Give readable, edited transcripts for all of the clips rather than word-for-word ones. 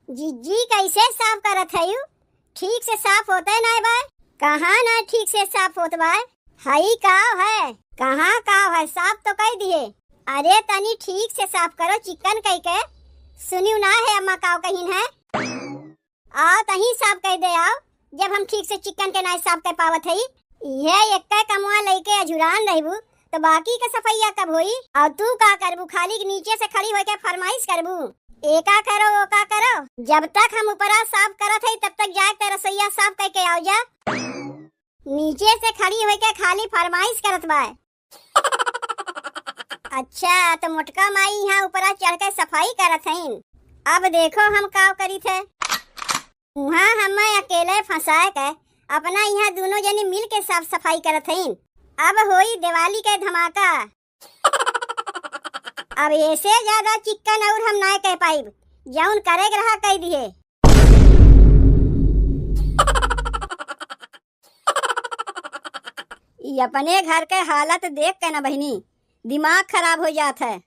जीजी कैसे साफ करत है यू? ठीक से साफ होता है ना बाय? कहाँ ना ठीक से साफ होत बाय? हई काव है, कहाँ काव है? साफ तो कह दिए। अरे तनी ठीक से साफ करो, चिकन कह के सुनियो ना है अम्मा काव कहीं है। आओ तही साफ कह दे आओ, जब हम ठीक से चिकन के ना साफ कर पावत है। यह एक कमवा लेके अझुरान रहबू तो बाकी का सफाइया कब होई? और तू का करबू? खाली नीचे से खड़ी होके फरमाइश करबू, एका करो ओका करो। जब तक हम ऊपरा साफ करत है तब तक जाके तेरा रसोईया साफ करके आओ जा। नीचे से खड़ी होके खाली फरमाइश करत बाय। अच्छा तो मोटका माई यहाँ ऊपरा चढ़ के सफाई करत है। अब देखो हम काव करी थे। वहाँ हमें अकेले फंसाए के अपना यहाँ दोनों जनी मिल के साफ सफाई करत है। अब होई दिवाली के धमाका। अब ऐसे ज्यादा चिकन और हम ना कह पाई, जौन करे रहा कह दिए। अपने घर के हालत देख के ना बहनी दिमाग खराब हो जाता है।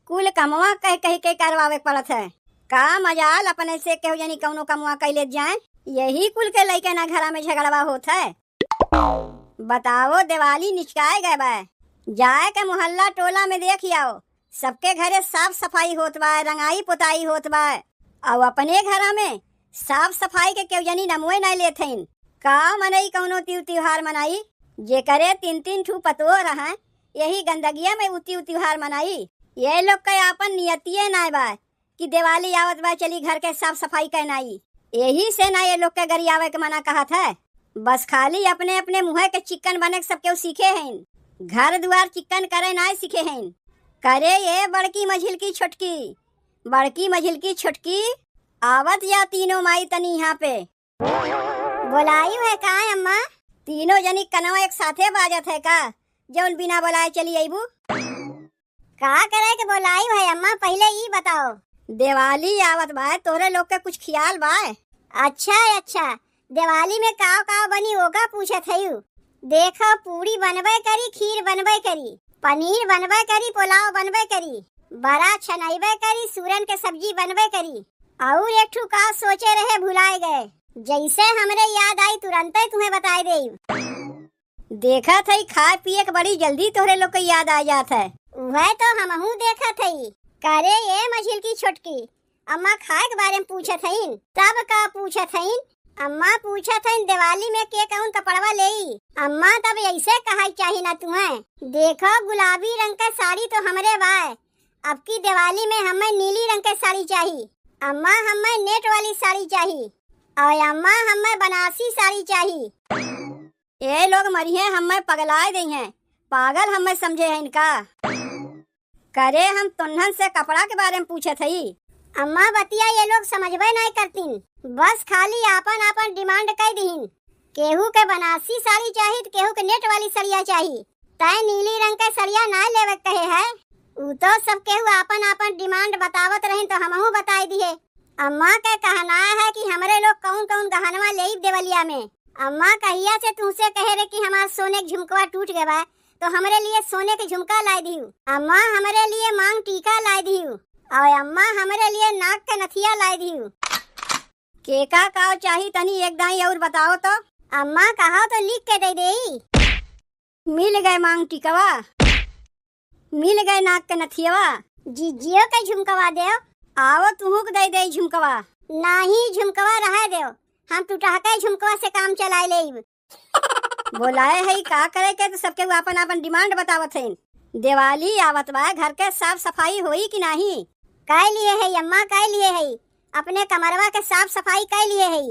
कुल कमवा कह कह के करवावे पड़त है। का मजाल अपने से केहू जनी कौनो कमवा कह ले जाए, यही कुल के लइके ना घरा में झगड़वा होता है। बताओ दिवाली निचकाए गए बा, जाए के मोहल्ला टोला में देख आओ, सबके घरे साफ सफाई होत बा, रंगाई पुताई होत बा। और अपने घरा में साफ सफाई के केहू जनी नमोए नहीं लेते। का मनई कौनो त्योहार मनाई? जे करे 3-3 ठू पतो रहा, यही गंदगिया में उती त्योहार मनाई। ये लोग के आपन नियतिये ना बा कि दिवाली आवत बा चली घर के साफ सफाई करनाई। यही से ना ये लोग के गरियावे के मना कहा था। बस खाली अपने अपने मुँह के चिकन बने सब केहू सीखे हैं, घर द्वार चिकन करे ना सीखे हैं। करे ये बड़की मझिल की छोटकी, बड़की मझिल की छोटकी आवत या तीनों माई तनी यहाँ पे बोलाई है का अम्मा? तीनों जनी कनवा एक साथे बाजत है का, जौन बिना बोलाए चली आईबू? का करे के बोलाई है अम्मा, पहले ही बताओ। दिवाली आवत बा, तोरे लोग के कुछ ख्याल बा? अच्छा दिवाली में काव काव बनी होगा पूछत है। देखो पूरी बनबे करी, खीर बनबे करी, पनीर बनबे करी, पुलाव बनबे करी, बड़ा छनैबे करी, सूरन के सब्जी बनबे करी। और एक ठू का सोचे रहे भुलाए गए, जैसे हमरे याद आई तुरंत ही तुम्हें बताए दे। देखा था खाए पिए के बड़ी जल्दी तोहरे लोग को याद आ जाता है। वह तो हमहू देखा था। करे ये मझिल की छोटकी अम्मा खाए के बारे में पूछत है। तब का पूछत है? अम्मा पूछत है दिवाली में के कौन कपड़वा ले? अम्मा तब ऐसे कहा चाहिए ना तुम्हें। देखो गुलाबी रंग का साड़ी तो हमरे बाय, अब की दिवाली में हमें नीली रंग का साड़ी चाहिए। अम्मा हमें नेट वाली साड़ी चाहिए, और अम्मा हमें बनारसी साड़ी चाहिए। ये लोग मरिए हमें पगलाए दे हैं, पागल हमें समझे हैं इनका। करे हम तुन्हन से कपड़ा के बारे में पूछे थे। अम्मा बतिया ये लोग समझबे नहीं करती, बस खाली आपन आपन डिमांड कर दीन। केहू के बनारसी साड़ी चाहिए, केहू के नेट वाली सड़िया चाहिए। तय नीली रंग का सड़िया ना लेवे कहे है। उ तो सब केहू आपन आपन डिमांड बतावत रही तो हमहू बताई दिए। अम्मा का कहना है कि हमरे लोग कौन कौन गहनवा ले देवलिया में। अम्मा कहिया से तुमसे कहे रहे कि हमारा सोने के झुमकवा टूट गया तो हमरे लिए सोने के झुमका लाई दियो। अम्मा हमरे लिए मांग टीका लाई दियो, और अम्मा हमरे लिए नाक के नथिया लाई दियो। केका काव चाहिए तनी एक दाई और बताओ तो। अम्मा कहा तो लिख के दे देई। मिल गए मांग टीकवा, मिल गए नाक के नथियावा। जीजियो के झुमकवा दे। आओ तुहू के दे झुमकवा। नहीं झुमकवा रहा दे, हम टूटहका झुमकवा से काम चलाए ले। बोलाए है का करे के तो सबके अपन अपन डिमांड बतावत है। दिवाली आवत बा, घर के साफ सफाई होई कि नहीं? कह लिए है अम्मा, कह लिए है। अपने कमरवा के साफ सफाई कह लिए है।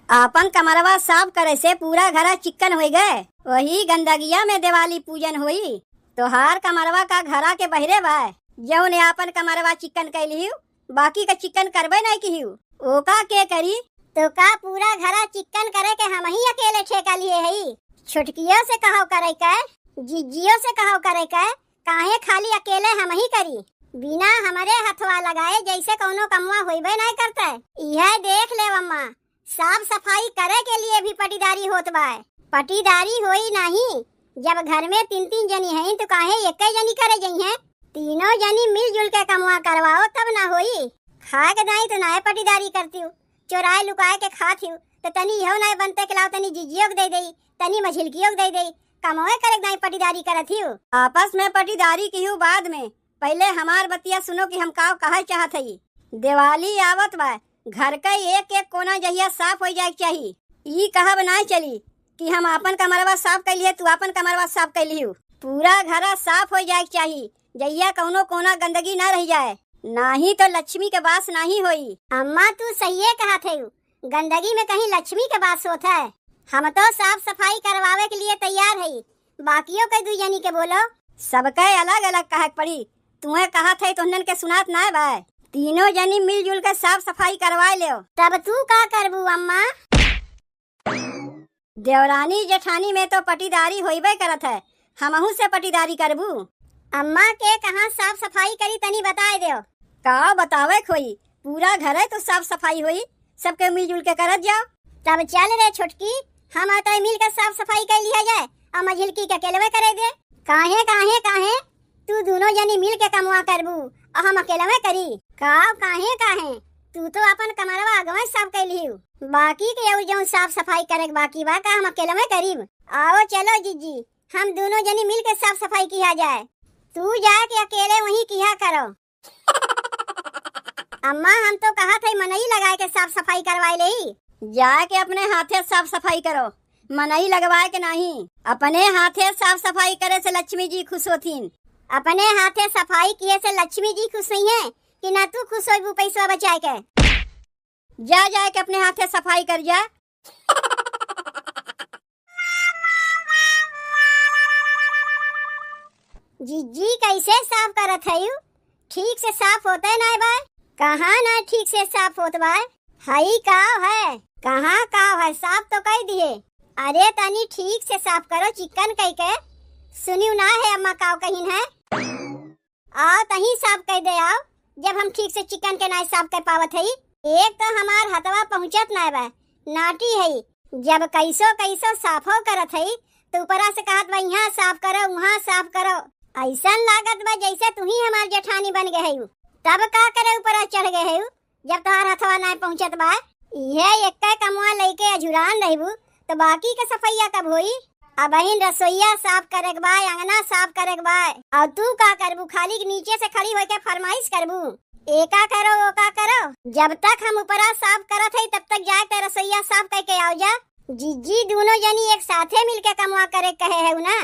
अपन कमरवा साफ करे से पूरा घर चिकन हो गए, वही गंदगिया में दिवाली पूजन हुई। तोहार कमरवा का घरा के बहरे बा, जौन अपन कमरवा चिकन कैलियो, बाकी का चिकन करबे नहीं कियो। ओका के करी? तो का पूरा घरा चिकन करे के हम ही अकेले ठेका लिए है? छुटकियों से कहो करे के, जीजियों से कहो करे के, काहे खाली अकेले हम ही करी बिना हमारे हथवा लगाए जैसे कोनो कमवा होइबे नहीं करता। यह देख ले अम्मा, साफ सफाई करे के लिए भी पटीदारी होत बा। पटीदारी होई नहीं, जब घर में 3-3 जनी हैं तो काहे एक जनी करे जई हैं? तीनों जनी मिलजुल के कमवा करवाओ तब ना होई। खाए के दाई तो नाय पटीदारी करती हूँ, चोराए लुकाए के खाती हूँ, तो तनी यहो नाय बनते के लाओ तनी जिजियो के दे दई, तनी मझिलकियो के दे दई, कमोए करे दाई पटीदारी करत हूँ। आपस में पटीदारी की हूँ बाद में, पहले हमार बतिया सुनो कि हम का कहा चाहत हई। दिवाली आवत बा, घर का एक एक कोना जहिया साफ हो जाए चाहिए। ई कहा बनाए चली कि हम अपन कमरवा साफ कर लिए, तू अपन कमरवा साफ कर लियो। पूरा घर साफ हो जाए चाहिए, जहिया कौनो कोना गंदगी ना रह जाए, नाही तो लक्ष्मी के बास नहीं होई। अम्मा तू सही कहा थे, गंदगी में कहीं लक्ष्मी के बास होता है। हम तो साफ सफाई करवावे के लिए तैयार है, बाकियों के दू जनी के बोलो। सबके अलग अलग कहे पड़ी, तुम्हें कहा थे तो उन्हन के सुनात ना है। तीनों जनी मिलजुल के साफ सफाई करवा ले। तब तू का करबू अम्मा? देवरानी जेठानी में तो पटीदारी होइबे करत है, हमहू से पटीदारी करबू। अम्मा के कहाँ साफ सफाई करी तनी बताए दो। का बतावे खोई, पूरा घर है तो साफ सफाई हुई, सबके मिलजुल के करत जाओ। तब चल रे छोटकी, हम आता मिल कर साफ सफाई कर लिया जाए, और मझिलकी के अकेले करे दे। काहे काहे काहे तू दोनों जनी मिल के कमवा करबू और हम अकेले में करी? काहे काहे तू तो अपन कमरवा अगवा साफ कर लियो, बाकी के और जो साफ सफाई करे बाकी बा का हम अकेले में करीब। आओ चलो जीजी, हम दोनों जनी मिल के साफ सफाई किया जाए, तू जाके अकेले वहीं किया करो। अम्मा हम तो कहा था मनई लगाए के साफ सफाई करवाए ले, जाके अपने हाथे साफ सफाई करो, मनई लगवाए के नहीं। अपने हाथे साफ सफाई करे से लक्ष्मी जी खुश होतीन। अपने हाथे सफाई किए से लक्ष्मी जी खुश नहीं है कि ना तू खुश हो पैसा बचाए के? जा जाए के अपने हाथे सफाई कर जा। जीजी कैसे साफ करत है? ठीक से साफ होता है ना बाय? कहाँ ना ठीक से साफ होत बा? हई काव है, कहाँ काव है, साफ तो कर दिए। अरे तनी ठीक से साफ करो, चिकन कह के सुनियो ना है अम्मा काव कहीं है। आओ तही साफ कर दे आओ, जब हम ठीक से चिकन के ना साफ कर पावत है। एक तो हमार हथवा पहुँचत ना बा, नाटी है, जब कैसो कैसो साफो करत है तो ऊपरा से कहत बा यहाँ साफ करो वहाँ साफ करो। ऐसा लागत बा जैसे तू ही हमार जेठानी बन गए है। तब का करे ऊपरा चढ़ गए है, जब तोहार हथवा ना पहुँचत बा। यह एक कमवा लेके अजुरान रहबू तो बाकी के सफाइया कब होई? अब रसोईया साफ करे बा, अंगना साफ करे बा, और तू का करबू? खाली नीचे से खड़ी होके फरमाइश करबू, एका करो ओका करो। जब तक हम ऊपरा साफ करत है तब तक जाके रसोईया साफ करके आओ जा। जीजी दोनों जनी एक साथे मिलके कमवा करे कहे है ना,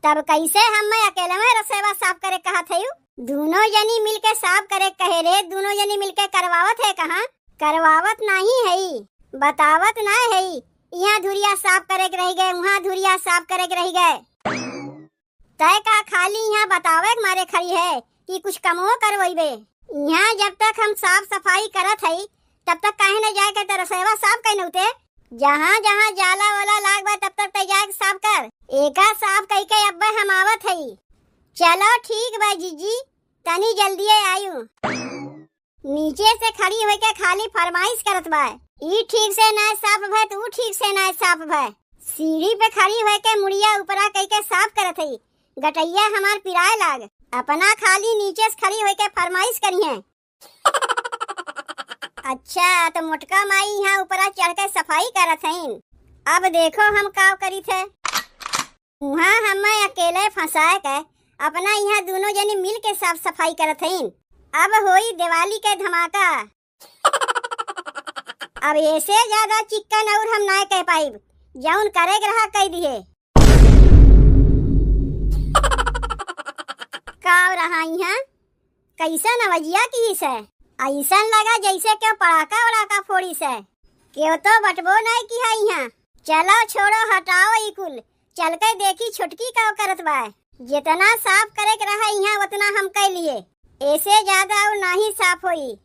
तब कैसे हम अकेले में रसोईया साफ करे कहा थे? दोनों जनी मिलके साफ करे कहे रे, दोनों जनी मिलके करवावत है कहाँ? करवावत नहीं है, बतावत ना है। यहाँ धुरिया साफ करे रह गए, वहाँ धुरिया साफ करे रह गए। तय का खाली यहाँ बतावे मारे खड़ी है कि कुछ कमो करवाइबे। यहाँ जब तक हम साफ सफाई करत है तब तक काहे न जाए के रसोईया साफ कहीं उते? जहाँ जहाँ जाला वाला लाग बा तब तक जाके साफ कर, एका साफ कह के अब हम आवत है। चलो ठीक बा जीजी, तनी जल्दी आयु। नीचे से खड़ी होके खाली फरमाइश करत बा, ई ठीक से ना साफ भय, तू ठीक से ना साफ भय। सीढ़ी पे खड़ी होके मुड़िया ऊपरा कह के साफ करत है, गटैया हमार पिराए लाग। अपना खाली नीचे से खड़ी होके फरमाइश करी है। अच्छा तो मोटका माई यहाँ ऊपरा चढ़ के सफाई करत है। अब देखो हम का करी थे, वहाँ हम अकेले फंसाए के अपना यहाँ दोनों जनी मिल के साफ सफाई करत है। अब होई दिवाली के धमाका। अब ऐसे ज्यादा चिकन और हम ना कह पाई, जौन करे रहा कह दिए। काव रहा यहाँ कैसा नवजिया की से, ऐसा लगा जैसे क्यों पड़ाका उड़ाका फोड़ी से, क्यों तो बटबो नहीं की है यहाँ। चलो छोड़ो हटाओ ई कुल, चल के देखी छुटकी का करत बा। जितना साफ करे रहा यहाँ उतना हम कर लिए, ऐसे ज्यादा और नहीं साफ होई।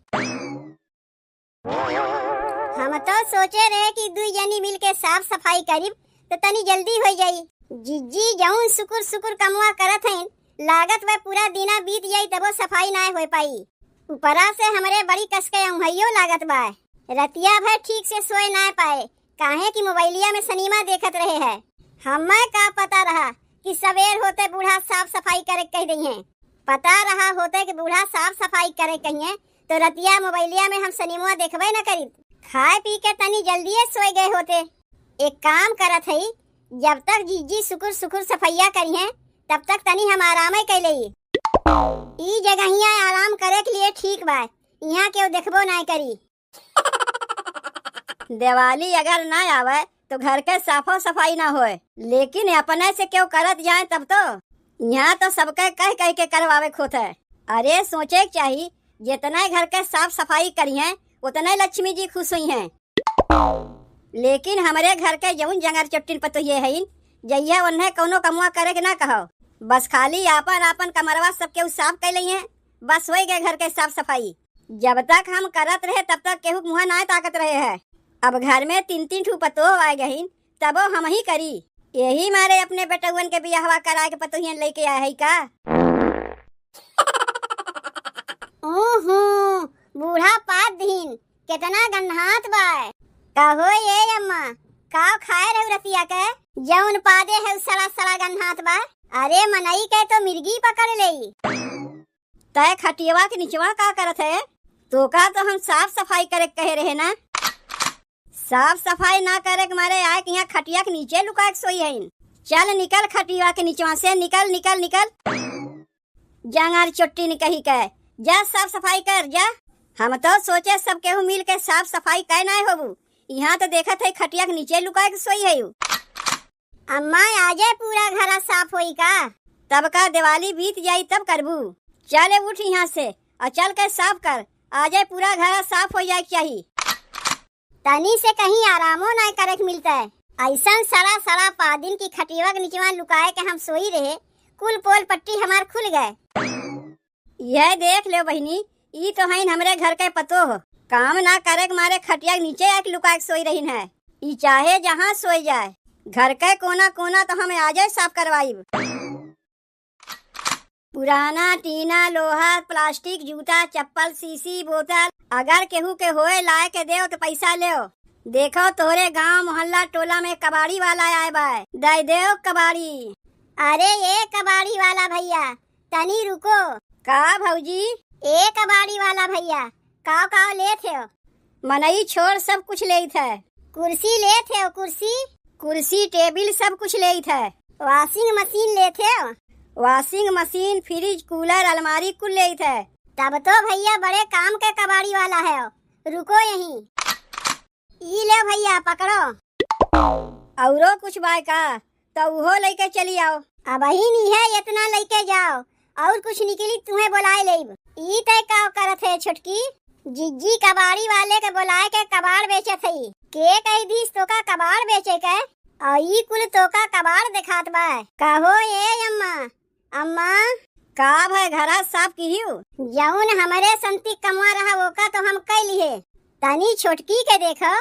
हम तो सोचे रहे कि दू जनी मिल के साफ सफाई करीब तो तनी जल्दी हो जाई। जिज्जी जाऊं सुकुर सुकुर कमवा करत हैं, लागत वह पूरा दिना बीत जाई तबो सफाई ना हो पाई। ऊपरा से हमरे बड़ी कसके उंघइयो लागत बा, रतिया भर ठीक से सोए ना पाए, काहे कि मोबाइलिया में सिनेमा देखत रहे है। हमें का पता रहा कि सवेर होते बूढ़ा साफ सफाई करे कह दी है, पता रहा होते कि बूढ़ा साफ सफाई करे कहिए तो रतिया मोबाइलिया में हम सिनेमा देखबे न करी, खाए पी के तनी जल्दी सोए गए होते। एक काम करत हई, जब तक जीजी सुकुर सुकुर सफैया करी है तब तक तनी हम आराम कर लई। ई जगहिया आराम करे के लिए ठीक बा, यहाँ केहू देखबो नहीं करी। दिवाली अगर ना आवे तो घर के साफो सफाई ना होए, लेकिन अपने से क्यों करत जाए तब तो यहाँ तो सबके कह कह के करवावे खोत है। अरे सोचे चाहिए जितना घर के साफ सफाई करी है उतना लक्ष्मी जी खुश हुई हैं। लेकिन हमारे घर के जौन जंगर चट्टिन पतोहिए है, जइया उन्हें कौनो कमुआ करे के ना कहो, बस खाली आपन आपन कमरवा सबके साफ कर ली है, बस हो गए घर के साफ सफाई। जब तक हम करत रहे तब तक केहू मुँह ना ताकत रहे है। अब घर में 3-3 ठू पतो आ गई तबो हम ही करी, यही मारे अपने बेटुअन के बियाहवा कराए के पतोहियन लेके आए है का। ओहो बूढ़ा पात दिन कितना गन्हात बा। कहो ये अम्मा का खाए रहे रतिया के जौन पादे है सड़ा सड़ा गन्हात बा। अरे मनई के तो मिर्गी पकड़ लई। तय खटियवा के निचवा का करत है? तो का तो हम साफ सफाई करे कहे रहे ना। साफ सफाई ना करे के मारे आए कि यहाँ खटिया के नीचे लुका के सोई है। चल निकल खटिया के नीचवा से, निकल निकल निकल। जंगार चुट्टी ने कही के जा साफ सफाई कर जा। हम तो सोचे सब केहू मिल के साफ सफाई कर ना होबू, यहाँ तो देखत है खटिया के नीचे लुका के सोई है। अम्मा आजे पूरा घर साफ होई का, तब का दिवाली बीत जाई तब करबू। चले उठ यहाँ से और चल के साफ कर, आजे पूरा घर साफ हो जाए चाहिए। तनी से कहीं आरामो नहीं करे के मिलता है। ऐसा सड़ा सड़ा पादिन की खटिया के नीचे लुकाए के हम सोई रहे, कुल पोल पट्टी हमार खुल गए। यह देख ले बहनी, ई तो है हमरे घर के पतो हो, काम ना करे के मारे खटिया के नीचे आके लुका के सोई रही है। ई चाहे जहाँ सोई जाए, घर के कोना कोना तो हमें आजे साफ करवाई। पुराना टीना लोहा प्लास्टिक जूता चप्पल सीसी बोतल अगर केहू के होए लाए के दे तो पैसा ले। देखो तोरे गांव मोहल्ला टोला में कबाड़ी वाला आए बाय, दे दे कबाड़ी। अरे ये कबाड़ी वाला भैया तनी रुको। का भौजी? ए कबाड़ी वाला भैया का ले थे? मनई छोड़ सब कुछ ले थे। कुर्सी ले थे? कुर्सी टेबिल सब कुछ ले थे। वॉशिंग मशीन ले थे? वॉशिंग मशीन फ्रिज कूलर अलमारी कुल ले थे। तब तो भैया बड़े काम के कबाड़ी वाला है। रुको यहीं, ई ले भैया पकड़ो। औरो कुछ बाय का तो वो लेके चली आओ। अब ही नहीं है इतना लेके जाओ, और कुछ निकली तुम्हें बुलाए लेब। ई तय का करत है छोटकी? जिज्जी कबाड़ी वाले के बुलाए के कबाड़ बेचे थी। के कही दीस तो का कबाड़ बेचे के, और ई कुल तो का कबाड़ दिखात बा। कहो ये अम्मा अम्मा का भाई घरा साफ की जौन हमारे संती कमवा रहा वो का तो हम कह लिए। तनी छोटकी के देखो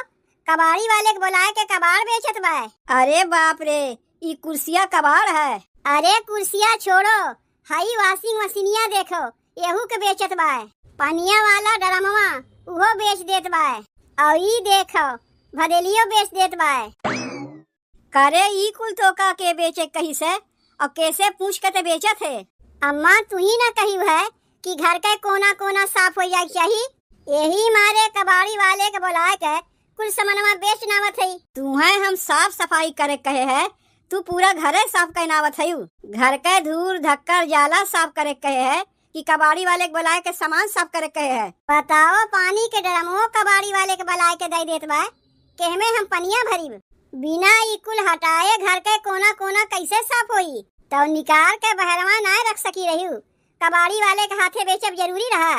कबाड़ी वाले के बुलाए के कबाड़ बेचत बा। अरे बाप रे, ई कुर्सिया कबाड़ है। अरे कुर्सिया छोड़ो, हाई वॉशिंग मशीनिया देखो यहू के बेचत बा। पनिया वाला ड्रमवा उहो बेच देत बा, और ई देखो भदेलियो बेच देत बा। करे ई कुल तो का के बेचे कही से और कैसे पूछ के ते बेचत है? अम्मा तू ही ना कही है कि घर के कोना कोना साफ हो जाए चाहिए, यही मारे कबाड़ी वाले के बुलाए के कुल सामानवा बेच नावत है। तुम्हें हम साफ सफाई करे कहे है, तू पूरा घरे साफ करनावत है। घर के धूल धक्कर जाला साफ करे कहे है कि कबाड़ी वाले के बुलाए के सामान साफ करे कहे है? बताओ पानी के ड्रमो कबाड़ी वाले के बुलाए के दे देत बा, केहमे हम पनिया भरी बिना ई कुल हटाए घर के कोना कोना कैसे साफ होई? तो निकाल के बहरवा ना रख सकी रही, कबाड़ी वाले के हाथे बेचब जरूरी रहा।